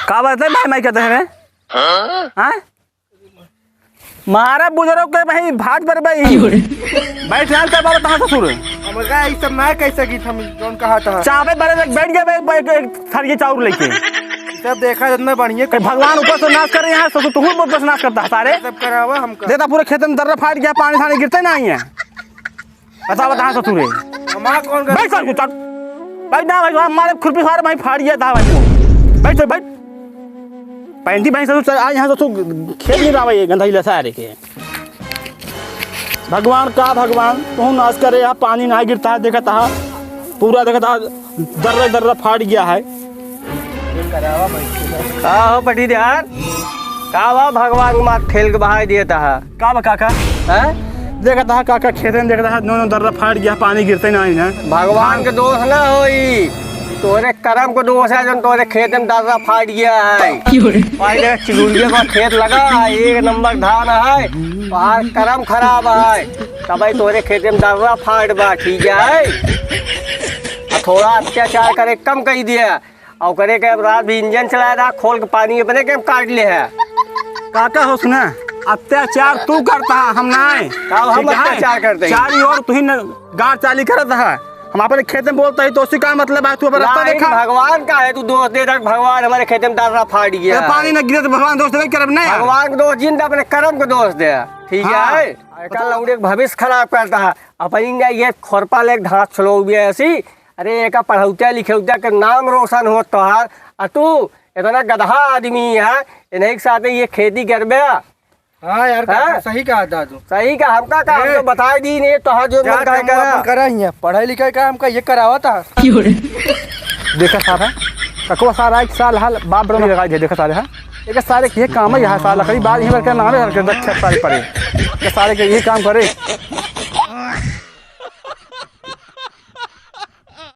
का बात है भाई, मैं कहते हैं हाँ मारा बुजुर्ग के भाई भाट पर भाई बैठ जान कर बाबा कहाँ ससुर हमका ई सब ना कैसे की हम जोन कहा था चावे बड़े बैठ गए एक थरिये चाउर लेके सब देखा जितना बढ़िया भगवान ऊपर से नाश करे यहाँ ससुर तुम ऊपर से नाश करता है सारे सब करावा हमका देता पूरे खेत में दर्रा फाट गया, पानी थानी गिरते नहीं है। बता बता ससुर हमारा कौन कर बैठ कर चल बैठ ना भाई हमारे खुरपी सारे भाई फाट गया था भाई तू बैठ तो बैठ पैंती भाई ससुर आज यहाँ ससुर खेत नहीं रहा भाई गंदा लसा के भगवान का भगवान तू नाश करे यहाँ पानी ना गिरता है देखा था पूरा देखा था दर्रा दर्रा फाट गया है। का हो पटी यार का बा भगवान मार खेल के बहा दिया था का बा काका हैं देखा था काका खेत में देखा था दोनों दर्रा फाट गया पानी गिरते नहीं है। भगवान के दोष ना होई तोरे कर्म को दोष है जन तोरे खेत में दर्रा फाट गया है। पहले चिलुलिया का खेत लगा एक नंबर धान है बाहर कर्म खराब है तब भाई तोरे खेत में दर्रा फाट बा ठीक है। थोड़ा अत्याचार करे कम कर दिया और करे के रात भी इंजन चलाया था खोल के पानी अपने के काट ले है। काका हो सुना अत्याचार तू करता है हम नहीं हम अत्याचार करते हैं चारी और तू ही गाड़ चाली करता है हम अपने खेत में बोलता है तो उसी का मतलब है तू अपना रास्ता देखा भगवान का है तू दोष दे रख भगवान हमारे खेत में दर्रा फाट गया पानी न गिरे तो भगवान दोष दे कर नहीं भगवान को दोष जिन अपने कर्म को दोष दे ठीक है। कल लौड़े भविष्य खराब करता है अपन ये खोरपा ले घास छलो भी ऐसी अरे एक पढ़ौता लिखौता के नाम रोशन हो तोहार और तू इतना गधा आदमी है इन्हीं के साथ ये खेती करबे। हाँ यार हाँ? सही कहा था तू सही का हमका काम तो बता दी नहीं तो जो मन करा ही है पढ़ाई लिखाई का हमका ये करावा था देखा सारा ककवा सारा एक साल हाल बाप बड़ा लगा दिया देखा सारे हाँ एक सारे ये काम है यहाँ साल लकड़ी बाद यहीं पर नाम है सारे पड़े सारे के ये काम करे